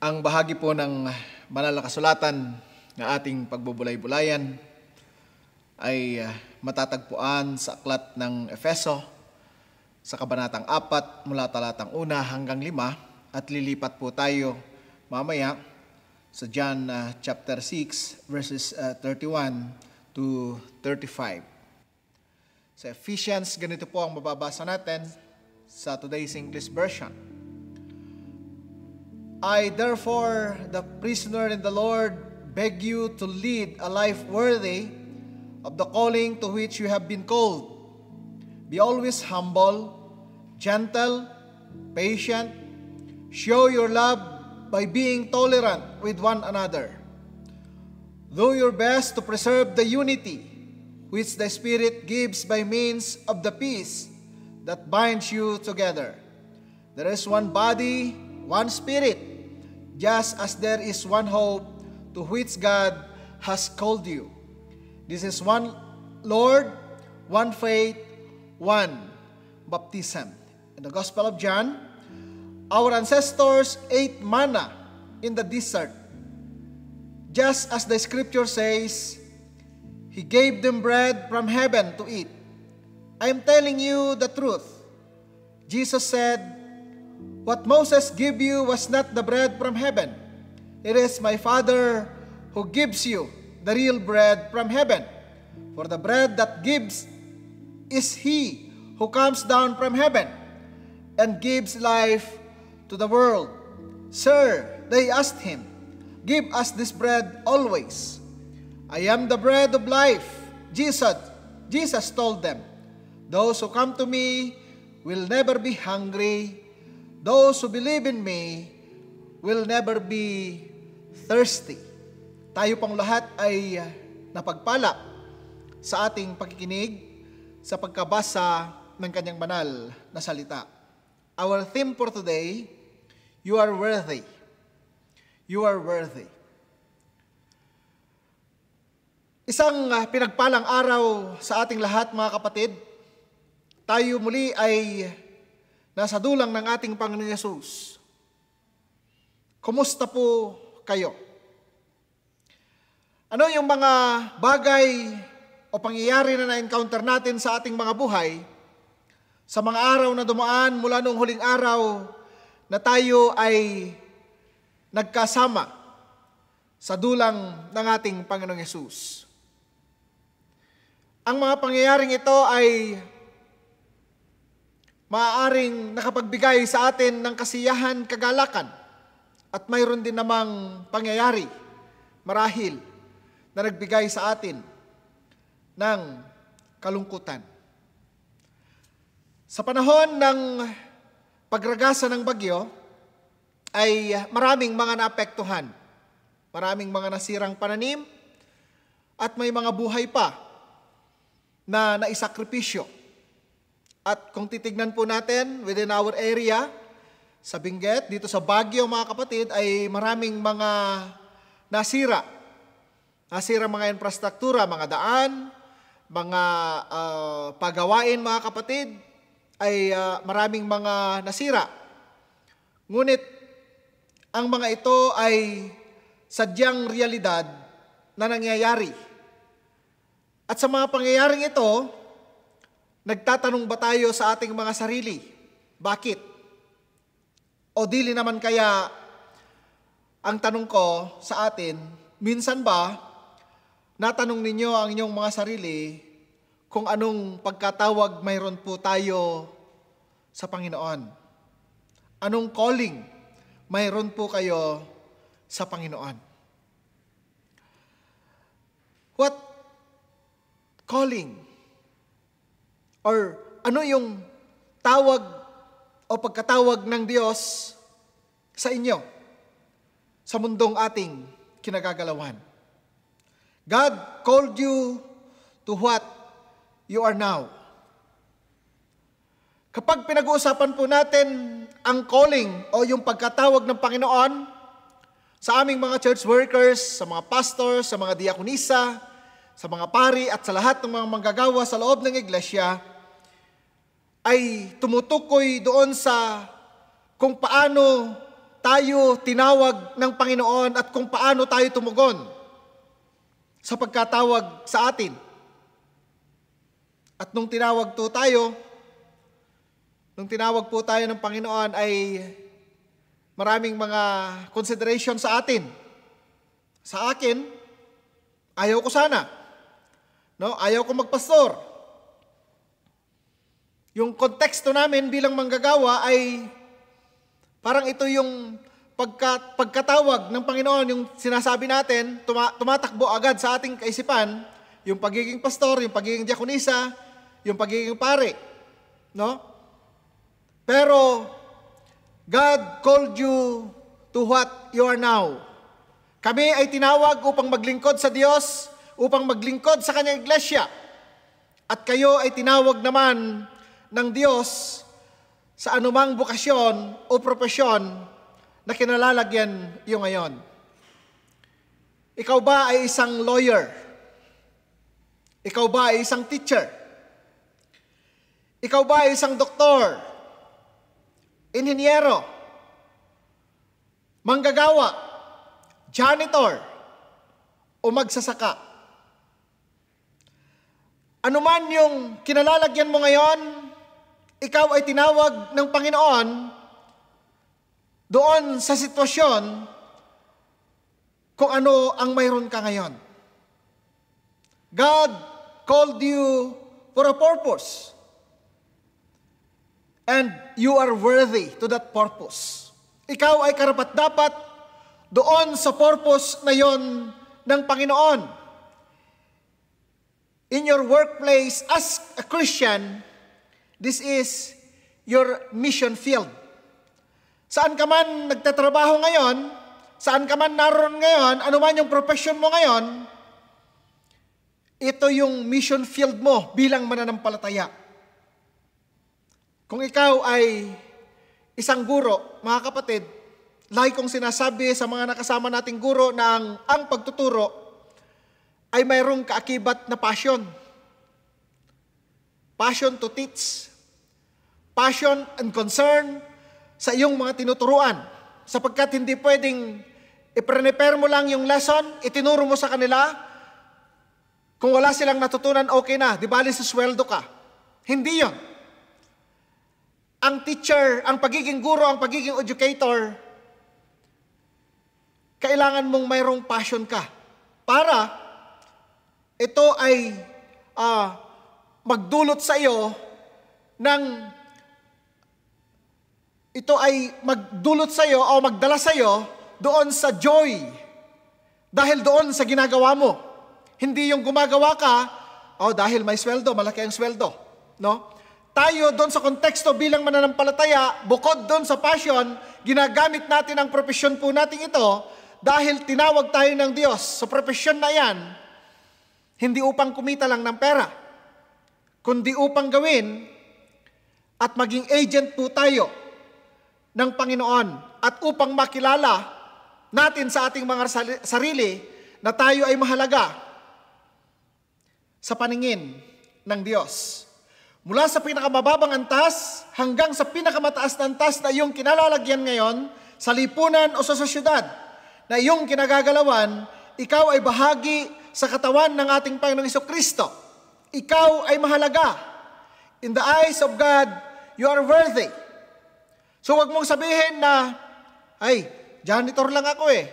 Ang bahagi po ng banal na kasulatan na ating pagbubulay-bulayan ay matatagpuan sa aklat ng Efeso sa kabanatang 4 mula talatang 1 hanggang 5 at lilipat po tayo mamaya sa John chapter 6 verses 31 to 35. Sa Ephesians, ganito po ang mababasa natin sa today's English version. I therefore, the prisoner in the Lord, beg you to lead a life worthy of the calling to which you have been called. Be always humble, gentle, patient. Show your love by being tolerant with one another. Do your best to preserve the unity which the Spirit gives by means of the peace that binds you together. There is one body, one Spirit, just as there is one hope to which God has called you. This is one Lord, one faith, one baptism. In the Gospel of John, our ancestors ate manna in the desert. Just as the scripture says, He gave them bread from heaven to eat. I am telling you the truth. Jesus said, what Moses gave you was not the bread from heaven. It is my Father who gives you the real bread from heaven. For the bread that gives is He who comes down from heaven and gives life to the world. Sir, they asked Him, give us this bread always. I am the bread of life. Jesus told them, those who come to me will never be hungry. Those who believe in me will never be thirsty. Tayo pang lahat ay napagpala sa ating pakikinig sa pagkabasa ng kanyang banal na salita. Our theme for today, you are worthy. You are worthy. Isang pinagpalang araw sa ating lahat, mga kapatid. Tayo muli ay nasa dulang ng ating Panginoon Yesus. Kumusta po kayo? Ano yung mga bagay o pangyayari na na-encounter natin sa ating mga buhay sa mga araw na dumaan mula noong huling araw na tayo ay nagkasama sa dulang ng ating Panginoong Yesus? Ang mga pangyayaring ito ay maaaring nakapagbigay sa atin ng kasiyahan, kagalakan, at mayroon din namang pangyayari, marahil, na nagbigay sa atin ng kalungkutan. Sa panahon ng pagragasa ng bagyo, ay maraming mga naapektuhan, maraming mga nasirang pananim, at may mga buhay pa na naisakripisyo. At kung titignan po natin within our area, sa Benguet, dito sa Baguio mga kapatid, ay maraming mga nasira. Nasira mga infrastruktura, mga daan, mga pagawain mga kapatid, ay maraming mga nasira. Ngunit, ang mga ito ay sadyang realidad na nangyayari. At sa mga pangyayaring ito, nagtatanong ba tayo sa ating mga sarili? Bakit? O dili naman kaya ang tanong ko sa atin, minsan ba natanong ninyo ang inyong mga sarili kung anong pagkatawag mayroon po tayo sa Panginoon? Anong calling mayroon po kayo sa Panginoon? What calling? Or ano yung tawag o pagkatawag ng Diyos sa inyo sa mundong ating kinagagalawan? God called you to what you are now. Kapag pinag-uusapan po natin ang calling o yung pagkatawag ng Panginoon sa aming mga church workers, sa mga pastors, sa mga diakonisa, sa mga pari at sa lahat ng mga manggagawa sa loob ng iglesia, ay tumutukoy doon sa kung paano tayo tinawag ng Panginoon at kung paano tayo tumugon sa pagkatawag sa atin. At nung tinawag po tayo ng Panginoon ay maraming mga consideration sa atin. Sa akin, ayaw ko sana. No? Ayaw ko magpastor. Yung konteksto namin bilang manggagawa ay parang ito yung pagkatawag ng Panginoon, yung sinasabi natin, tumatakbo agad sa ating kaisipan, yung pagiging pastor, yung pagiging diakonisa, yung pagiging pare. No? Pero, God called you to what you are now. Kami ay tinawag upang maglingkod sa Diyos, upang maglingkod sa Kanyang iglesia. At kayo ay tinawag naman ng Diyos sa anumang bukasyon o propesyon na kinalalagyan iyo ngayon. Ikaw ba ay isang lawyer? Ikaw ba ay isang teacher? Ikaw ba ay isang doktor? Inhinyero? Manggagawa? Janitor? O magsasaka? Ano man yung kinalalagyan mo ngayon, ikaw ay tinawag ng Panginoon doon sa sitwasyon kung ano ang mayroon ka ngayon. God called you for a purpose. And you are worthy to that purpose. Ikaw ay karapat-dapat doon sa purpose na yon ng Panginoon. In your workplace as a Christian, this is your mission field. Saan ka man nagtatrabaho ngayon, saan ka man naroon ngayon, ano man yung profession mo ngayon, ito yung mission field mo bilang mananampalataya. Kung ikaw ay isang guro, mga kapatid, lagi kong sinasabi sa mga nakasama nating guro na ang pagtuturo ay mayroong kaakibat na passion. Passion to teach. Passion and concern sa iyong mga tinuturuan. Sapagkat hindi pwedeng i-prepare mo lang yung lesson, itinuro mo sa kanila, kung wala silang natutunan, okay na, di bali sa sweldo ka. Hindi yon. Ang teacher, ang pagiging guro, ang pagiging educator, kailangan mong mayroong passion ka para ito ay magdulot sa iyo o magdala sa iyo doon sa joy dahil doon sa ginagawa mo. Hindi yung gumagawa ka, dahil may sweldo, malaki ang sweldo. No? Tayo doon sa konteksto bilang mananampalataya, bukod doon sa passion, ginagamit natin ang profesyon po natin ito dahil tinawag tayo ng Diyos sa profesyon na yan, hindi upang kumita lang ng pera, kundi upang gawin at maging agent po tayo ng Panginoon at upang makilala natin sa ating mga sarili na tayo ay mahalaga sa paningin ng Diyos. Mula sa pinakamababang antas hanggang sa pinakamataas na antas na iyong kinalalagyan ngayon, sa lipunan o sa syudad na iyong kinagagalawan, ikaw ay bahagi sa katawan ng ating Panginoong Jesucristo. Ikaw ay mahalaga. In the eyes of God, you are worthy. So wag mong sabihin na, ay, janitor lang ako eh.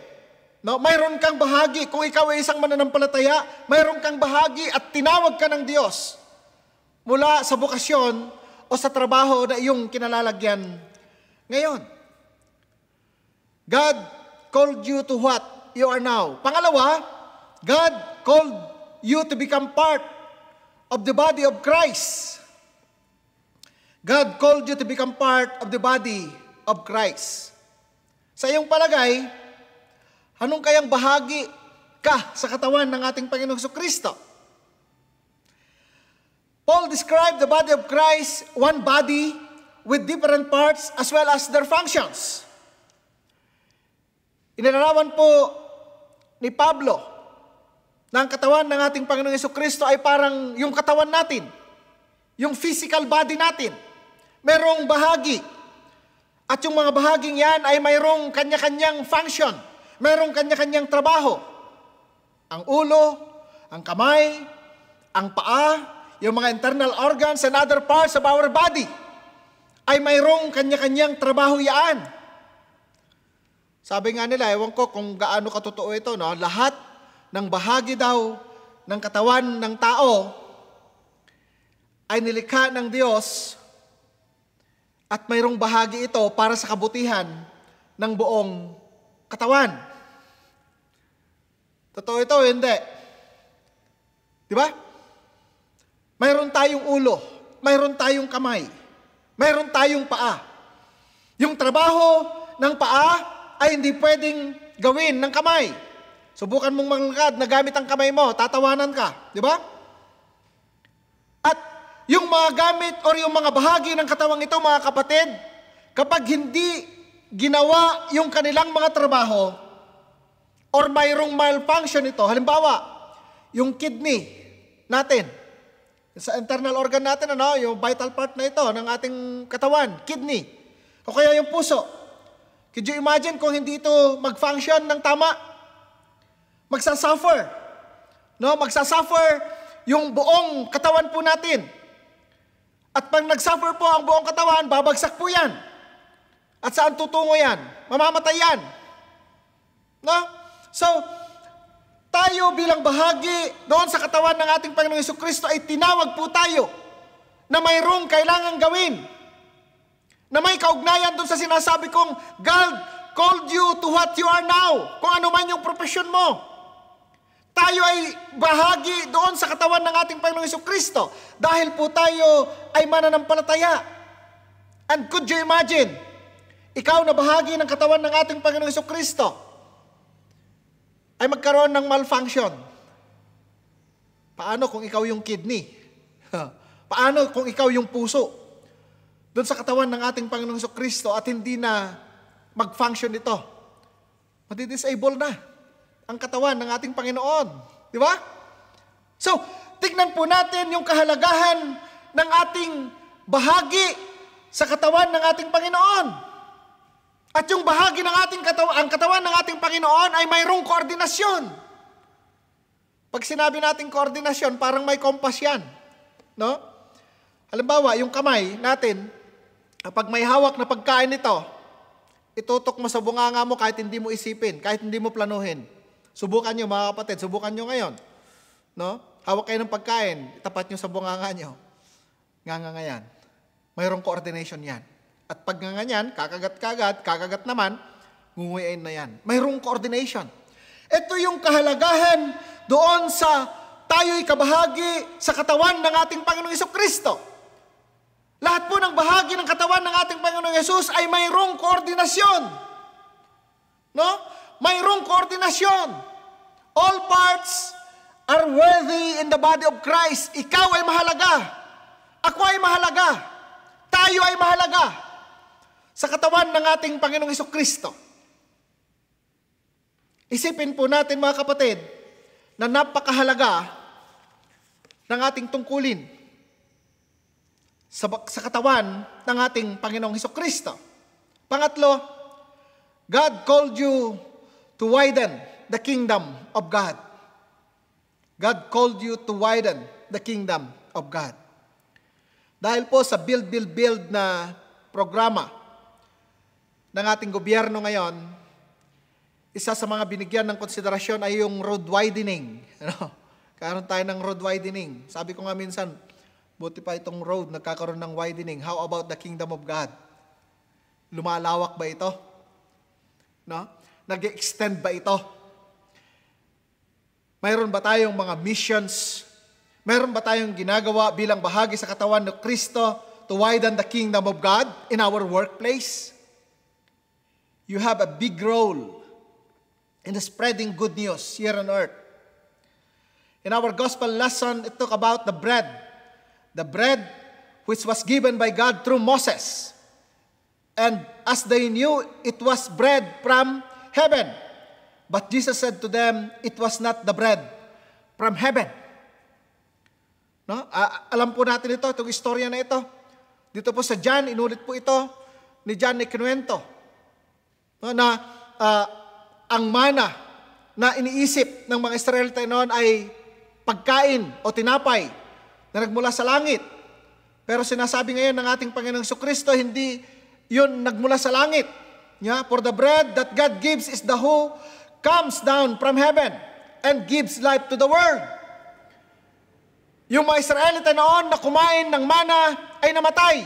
No, mayroon kang bahagi. Kung ikaw ay isang mananampalataya, mayroon kang bahagi at tinawag ka ng Diyos mula sa bukasyon o sa trabaho na iyong kinalalagyan ngayon. God called you to what you are now. Pangalawa, God called you to become part of the body of Christ. God called you to become part of the body of Christ. Sa iyong palagay, anong kayang bahagi ka sa katawan ng ating Panginoong Jesucristo? Paul described the body of Christ, one body with different parts as well as their functions. Inilarawan po ni Pablo na ang katawan ng ating Panginoong Jesucristo ay parang yung katawan natin, yung physical body natin. Merong bahagi At yung mga bahaging yan ay mayroong kanya-kanyang function. Mayroong kanya-kanyang trabaho. Ang ulo, ang kamay, ang paa, yung mga internal organs and other parts of our body ay mayroong kanya-kanyang trabaho yan. Sabi nga nila, ewan ko kung gaano katotoo ito, no? Lahat ng bahagi daw ng katawan ng tao ay nilikha ng Diyos at mayroong bahagi ito para sa kabutihan ng buong katawan. Totoo ito, hindi. Di ba? Mayroon tayong ulo, mayroon tayong kamay, mayroon tayong paa. Yung trabaho ng paa ay hindi pwedeng gawin ng kamay. Subukan mong maglakad na gamit ang kamay mo, tatawanan ka. Di ba? At yung mga gamit o yung mga bahagi ng katawang ito, mga kapatid, kapag hindi ginawa yung kanilang mga trabaho or mayroong malfunction ito, halimbawa, yung kidney natin, sa internal organ natin, yung vital part na ito ng ating katawan, kidney, o kaya yung puso. Could you imagine kung hindi ito mag-function ng tama? Magsasuffer. Magsasuffer yung buong katawan po natin. At pag nagsuffer po ang buong katawan, babagsak po yan. At saan tutungo yan? Mamamatay yan. So, tayo bilang bahagi doon sa katawan ng ating Panginoong Jesucristo ay tinawag po tayo na mayroong kailangang gawin. Na may kaugnayan doon sa sinasabi kong God called you to what you are now. Kung ano man yung profesyon mo. Tayo ay bahagi doon sa katawan ng ating Panginoong Jesucristo dahil po tayo ay mananampalataya. And could you imagine, ikaw na bahagi ng katawan ng ating Panginoong Jesucristo ay magkaroon ng malfunction. Paano kung ikaw yung kidney? Paano kung ikaw yung puso? Doon sa katawan ng ating Panginoong Jesucristo at hindi na mag-function ito. Madi-disable na ang katawan ng ating Panginoon. Di ba? So, tignan po natin yung kahalagahan ng ating bahagi sa katawan ng ating Panginoon. At yung bahagi ng ating katawan, ang katawan ng ating Panginoon ay mayroong koordinasyon. Pag sinabi natin koordinasyon, parang may kompas yan. No? Halimbawa, yung kamay natin, kapag may hawak na pagkain nito, itutok mo sa bunganga mo kahit hindi mo isipin, kahit hindi mo planuhin. Subukan nyo mga kapatid, subukan nyo ngayon. No? Hawak kayo ng pagkain, itapat nyo sa bunganga nyo. Nganga yan. Mayroong coordination yan. At pag nganganyan, kakagat naman, ngunguyain na yan. Mayroong coordination. Ito yung kahalagahan doon sa tayo'y kabahagi sa katawan ng ating Panginoong Jesucristo. Lahat po ng bahagi ng katawan ng ating Panginoong Yesus ay mayroong koordinasyon. No? Mayroong koordinasyon. All parts are worthy in the body of Christ. Ikaw ay mahalaga. Ako ay mahalaga. Tayo ay mahalaga sa katawan ng ating Panginoong Jesucristo. Isipin po natin mga kapatid na napakahalaga ng ating tungkulin sa katawan ng ating Panginoong Jesucristo. Pangatlo, God called you to widen the kingdom of God. God called you to widen the kingdom of God. Dahil po sa build na programa ng ating gobyerno ngayon, isa sa mga binigyan ng konsiderasyon ay yung road widening. Karoon tayo ng road widening. Sabi ko nga minsan, buti pa itong road nagkakaroon ng widening. How about the kingdom of God? Lumalawak ba ito? No? Nag-extend ba ito? Mayroon ba tayong mga missions? Mayroon ba tayong ginagawa bilang bahagi sa katawan ng Kristo to widen the kingdom of God in our workplace? You have a big role in the spreading good news here on earth. In our gospel lesson, it talk about the bread which was given by God through Moses. And as they knew, it was bread from heaven. But Jesus said to them, it was not the bread from heaven. No? Alam po natin ito, itong istorya na ito. Dito po sa John, inulit po ito ni John ikinuwento na ang mana na iniisip ng mga Israelita noon ay pagkain o tinapay na nagmula sa langit. Pero sinasabi ngayon ng ating Panginoong Jesucristo, hindi yun nagmula sa langit. Yeah? For the bread that God gives is the who comes down from heaven and gives life to the world. Yung mga Israelita noon na kumain ng mana ay namatay.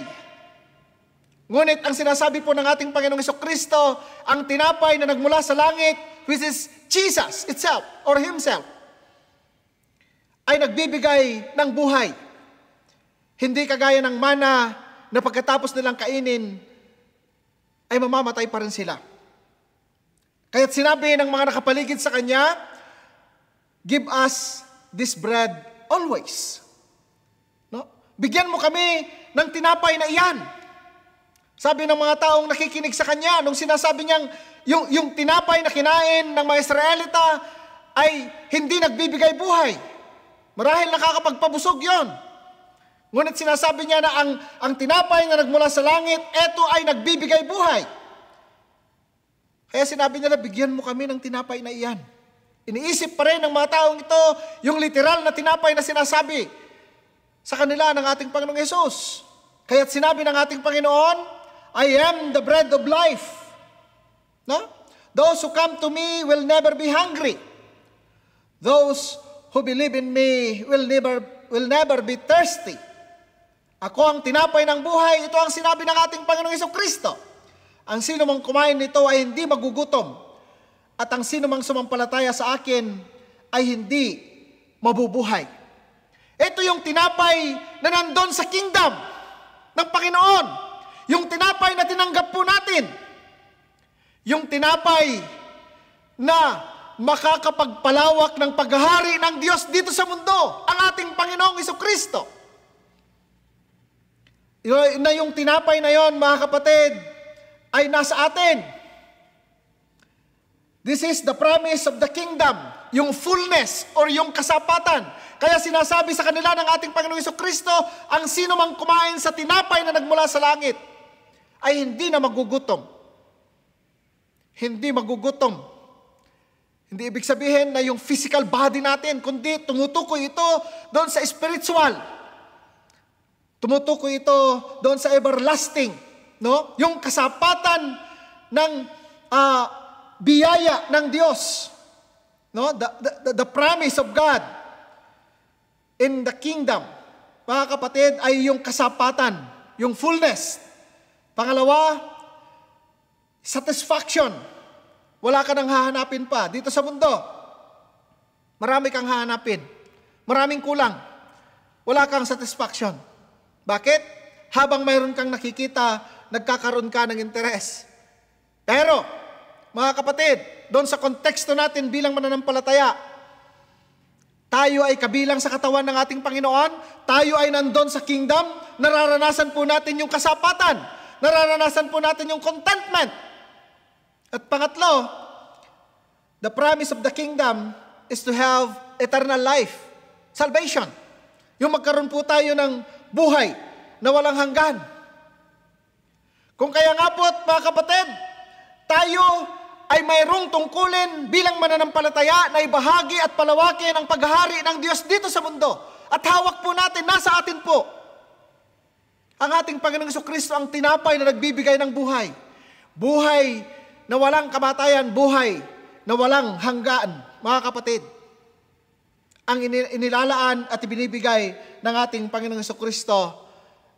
Ngunit ang sinasabi po ng ating Panginoong Jesucristo, ang tinapay na nagmula sa langit, which is Jesus itself or Himself, ay nagbibigay ng buhay. Hindi kagaya ng mana na pagkatapos nilang kainin, ay mamamatay pa rin sila. Kaya't sinabi ng mga nakapaligid sa Kanya, give us this bread always. No? Bigyan mo kami ng tinapay na iyan. Sabi ng mga taong nakikinig sa Kanya, nung sinasabi niyang yung tinapay na kinain ng mga Israelita ay hindi nagbibigay buhay. Marahil nakakapagpabusog yon. Ngunit sinasabi niya na ang tinapay na nagmula sa langit, eto ay nagbibigay buhay. Kaya sinabi nila, bigyan mo kami ng tinapay na iyan. Iniisip pa rin ng mga taong ito yung literal na tinapay na sinasabi sa kanila ng ating Panginoong Hesus. Kaya't sinabi ng ating Panginoon, I am the bread of life. No? Those who come to me will never be hungry. Those who believe in me will never be thirsty. Ako ang tinapay ng buhay. Ito ang sinabi ng ating Panginoong Jesucristo. Ang sino mang kumain nito ay hindi magugutom. At ang sino mang sumampalataya sa akin ay hindi mabubuhay. Ito yung tinapay na nandun sa kingdom ng Panginoon. Yung tinapay na tinanggap po natin. Yung tinapay na makakapagpalawak ng paghahari ng Diyos dito sa mundo. Ang ating Panginoong Jesucristo. Na yung tinapay na yon, mga kapatid, ay nasa atin. This is the promise of the kingdom, yung fullness or yung kasapatan. Kaya sinasabi sa kanila ng ating Panginoong Jesucristo, ang sino mang kumain sa tinapay na nagmula sa langit, ay hindi na magugutom. Hindi magugutom. Hindi ibig sabihin na yung physical body natin, kundi tumutukoy ito doon sa spiritual. Tumutukoy ito doon sa everlasting. No? Yung kasapatan ng biyaya ng Diyos. No? The promise of God in the kingdom, mga kapatid, ay yung kasapatan, yung fullness. Pangalawa, satisfaction. Wala ka nang hahanapin pa dito sa mundo. Marami kang hahanapin. Maraming kulang. Wala kang satisfaction. Bakit? Habang mayroon kang nakikita, nagkakaroon ka ng interes. Pero, mga kapatid, doon sa konteksto natin bilang mananampalataya, tayo ay kabilang sa katawan ng ating Panginoon, tayo ay nandun sa kingdom, nararanasan po natin yung kasapatan, nararanasan po natin yung contentment. At pangatlo, the promise of the kingdom is to have eternal life, salvation. Yung magkaroon po tayo ng buhay na walang hanggan. Kung kaya nga po, mga kapatid, tayo ay mayroong tungkulin bilang mananampalataya na ibahagi at palawakin ang paghahari ng Diyos dito sa mundo. At hawak po natin, nasa atin po. Ang ating Panginoong Jesucristo ang tinapay na nagbibigay ng buhay. Buhay na walang kamatayan, buhay na walang hanggaan, mga kapatid. Ang inilalaan at ibinibigay ng ating Panginoong Jesucristo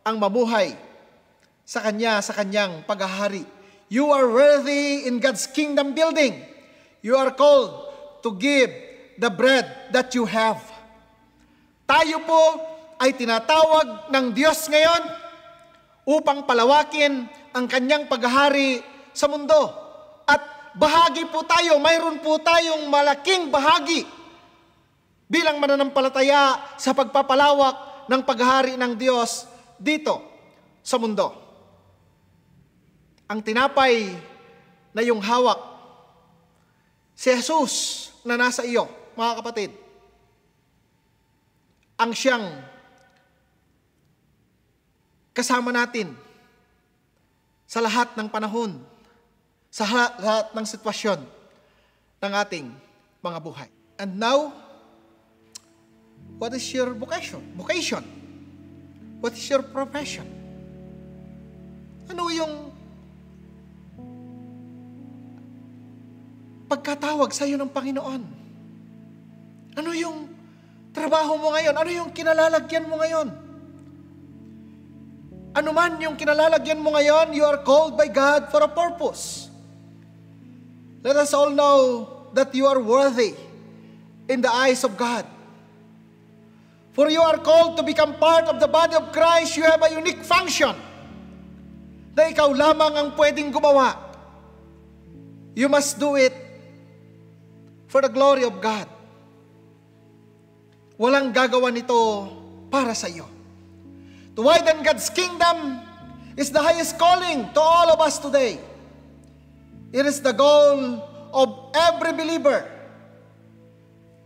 ang mamuhay sa Kanya, sa Kanyang paghahari. You are worthy in God's kingdom building. You are called to give the bread that you have. Tayo po ay tinatawag ng Diyos ngayon upang palawakin ang Kanyang paghahari sa mundo. At bahagi po tayo, mayroon po tayong malaking bahagi bilang mananampalataya sa pagpapalawak ng paghahari ng Diyos dito sa mundo. Ang tinapay na yung hawak, si Jesus na nasa iyo, mga kapatid, ang siyang kasama natin sa lahat ng panahon, sa lahat ng sitwasyon ng ating mga buhay. And now, what is your vocation? What is your profession? Ano yung pagkatawag sa iyo ng Panginoon? Ano yung trabaho mo ngayon? Ano yung kinalalagyan mo ngayon? Ano man yung kinalalagyan mo ngayon, you are called by God for a purpose. Let us all know that you are worthy in the eyes of God. For you are called to become part of the body of Christ. You have a unique function na ikaw lamang ang pwedeng gumawa. You must do it for the glory of God. Walang gagawa nito para sa iyo. To widen God's kingdom is the highest calling to all of us today. It is the goal of every believer.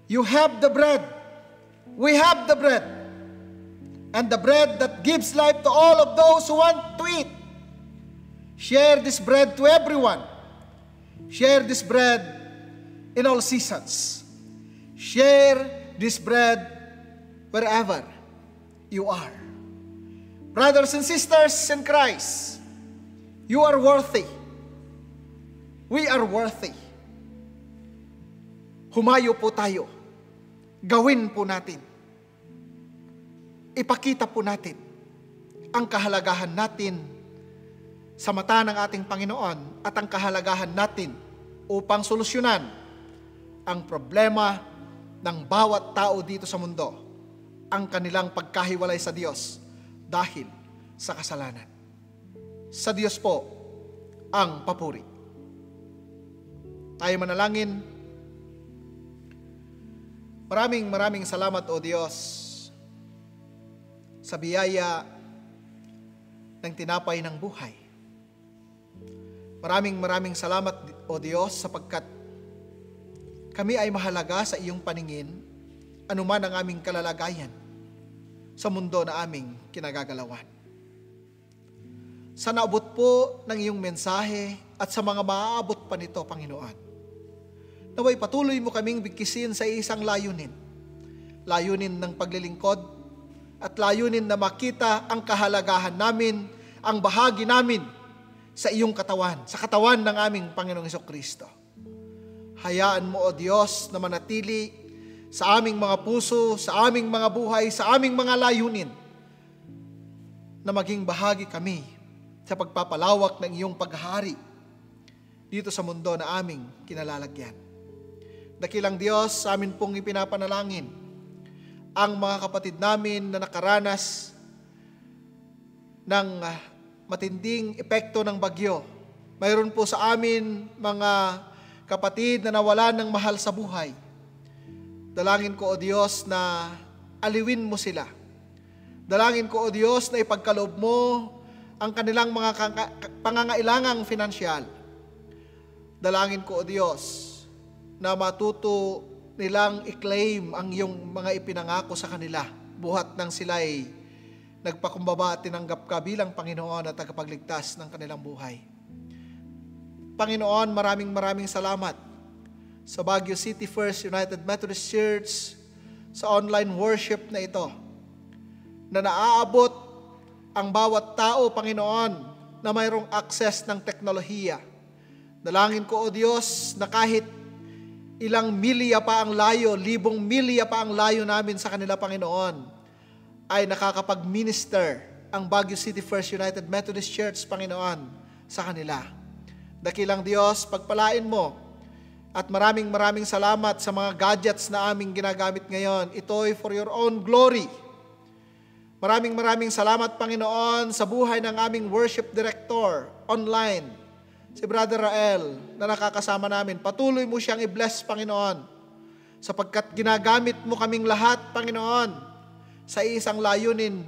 You have the bread. We have the bread. And the bread that gives life to all of those who want to eat. Share this bread to everyone. Share this bread in all seasons. Share this bread wherever you are. Brothers and sisters in Christ, you are worthy. We are worthy. Humayo po tayo. Gawin po natin. Ipakita po natin ang kahalagahan natin sa mata ng ating Panginoon at ang kahalagahan natin upang solusyonan ang problema ng bawat tao dito sa mundo, ang kanilang pagkahiwalay sa Diyos dahil sa kasalanan. Sa Diyos po ang papuri. Tayo manalangin. Maraming salamat, O Diyos, sa biyaya ng tinapay ng buhay. Maraming salamat, O Diyos, sapagkat kami ay mahalaga sa iyong paningin, anuman ang aming kalalagayan sa mundo na aming kinagagalawan. Sa naabot po ng iyong mensahe at sa mga maaabot pa nito, Panginoon, naway patuloy mo kaming bigkisin sa isang layunin. Layunin ng paglilingkod at layunin na makita ang kahalagahan namin, ang bahagi namin sa iyong katawan, sa katawan ng aming Panginoong Hesukristo. Hayaan mo, O Diyos, na manatili sa aming mga puso, sa aming mga buhay, sa aming mga layunin, na maging bahagi kami sa pagpapalawak ng iyong paghahari dito sa mundo na aming kinalalagyan. Dakilang Diyos, sa amin pong ipinapanalangin ang mga kapatid namin na nakaranas ng matinding epekto ng bagyo. Mayroon po sa amin mga kapatid na nawalan ng mahal sa buhay. Dalangin ko, O Diyos, na aliwin mo sila. Dalangin ko, O Diyos, na ipagkaloob mo ang kanilang mga pangangailangang finansyal. Dalangin ko, O Diyos, na matuto nilang i-claim ang iyong mga ipinangako sa kanila, buhat nang sila'y nagpakumbaba at tinanggap ka bilang Panginoon at tagapagligtas ng kanilang buhay. Panginoon, maraming salamat sa Baguio City First United Methodist Church, sa online worship na ito, na naaabot ang bawat tao, Panginoon, na mayroong access ng teknolohiya. Dalangin ko, O Diyos, na kahit ilang milya pa ang layo, 1,000 milya pa ang layo namin sa kanila, Panginoon, ay nakakapag-minister ang Baguio City First United Methodist Church, Panginoon, sa kanila. Dakilang Diyos, pagpalain mo. At maraming salamat sa mga gadgets na aming ginagamit ngayon. Ito'y for your own glory. Maraming salamat, Panginoon, sa buhay ng aming worship director online, si Brother Rael, na nakakasama namin. Patuloy mo siyang i-bless, Panginoon, sapagkat ginagamit mo kaming lahat, Panginoon, sa isang layunin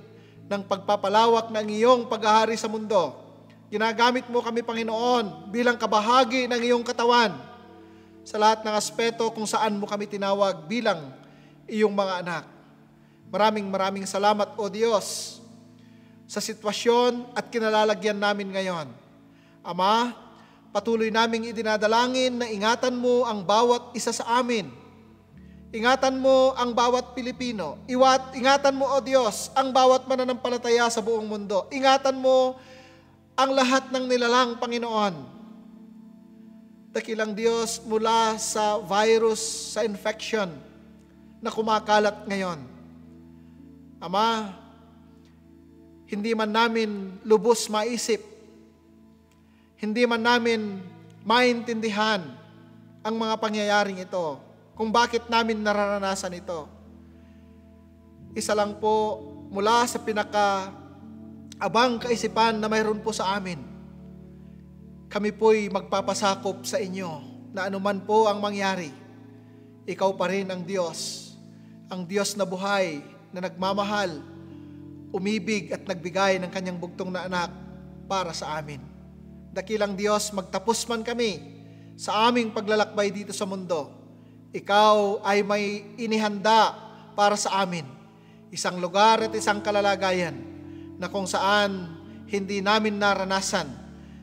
ng pagpapalawak ng iyong paghahari sa mundo. Ginagamit mo kami, Panginoon, bilang kabahagi ng iyong katawan sa lahat ng aspeto kung saan mo kami tinawag bilang iyong mga anak. Maraming salamat, O Diyos, sa sitwasyon at kinalalagyan namin ngayon. Ama, patuloy naming idinadalangin na ingatan mo ang bawat isa sa amin. Ingatan mo ang bawat Pilipino. Ingatan mo, O Diyos, ang bawat mananampalataya sa buong mundo. Ingatan mo ang lahat ng nilalang, Panginoon. Dakilang Diyos, mula sa virus, sa infection na kumakalat ngayon. Ama, hindi man namin lubos maisip, hindi man namin maintindihan ang mga pangyayaring ito, kung bakit namin nararanasan ito. Isa lang po mula sa pinaka-abang kaisipan na mayroon po sa amin. Kami po'y magpapasakop sa inyo na anuman po ang mangyari, ikaw pa rin ang Diyos na buhay, na nagmamahal, umibig at nagbigay ng kanyang bugtong na anak para sa amin. Dakilang Diyos, magtapos man kami sa aming paglalakbay dito sa mundo, ikaw ay may inihanda para sa amin, isang lugar at isang kalalagayan na kung saan hindi namin naranasan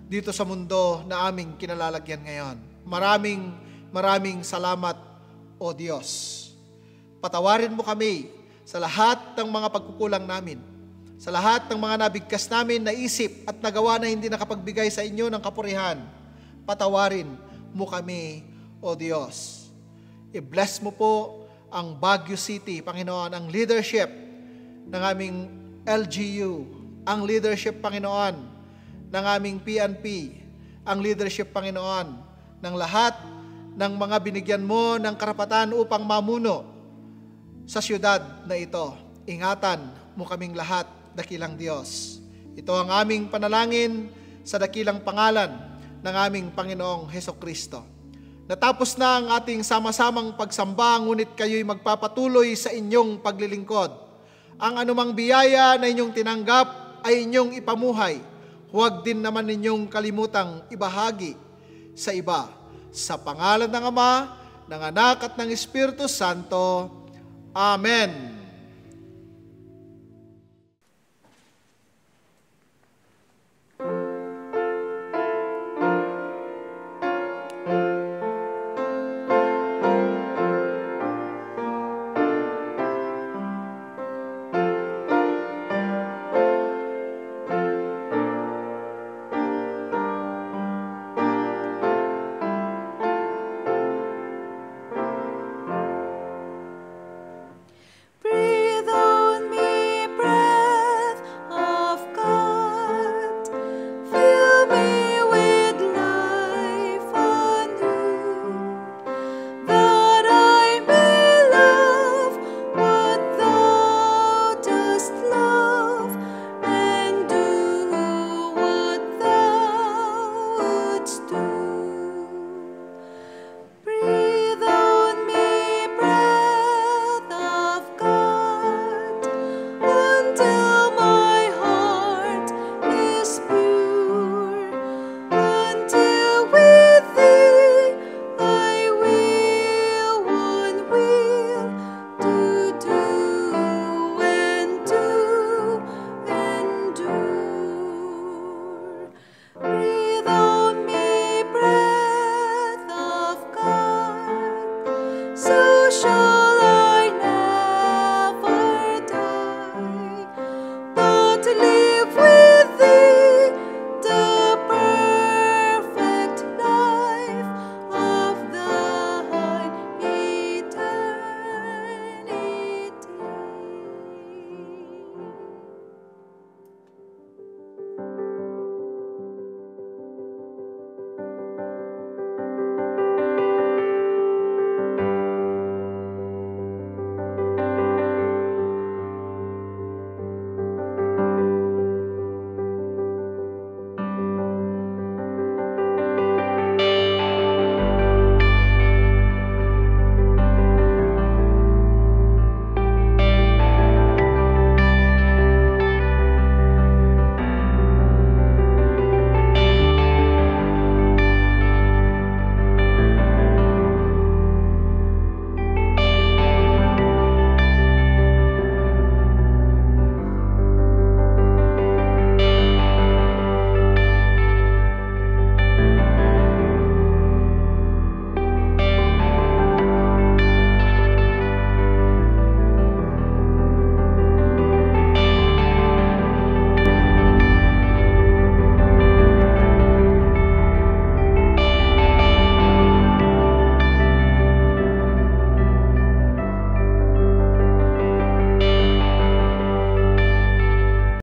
dito sa mundo na aming kinalalagyan ngayon. Maraming salamat, O Diyos. Patawarin mo kami sa lahat ng mga pagkukulang namin, sa lahat ng mga nabigkas namin na isip at nagawa na hindi nakapagbigay sa inyo ng kapurihan. Patawarin mo kami, O Diyos. I-bless mo po ang Baguio City, Panginoon, ang leadership ng aming LGU, ang leadership, Panginoon, ng aming PNP, ang leadership, Panginoon, ng lahat ng mga binigyan mo ng karapatan upang mamuno sa syudad na ito. Ingatan mo kaming lahat, dakilang Diyos. Ito ang aming panalangin sa dakilang pangalan ng aming Panginoong Hesukristo. Natapos na ang ating sama-samang pagsamba, ngunit kayo'y magpapatuloy sa inyong paglilingkod. Ang anumang biyaya na inyong tinanggap ay inyong ipamuhay. Huwag din naman ninyong kalimutang ibahagi sa iba. Sa pangalan ng Ama, ng Anak at ng Espiritu Santo. Amen.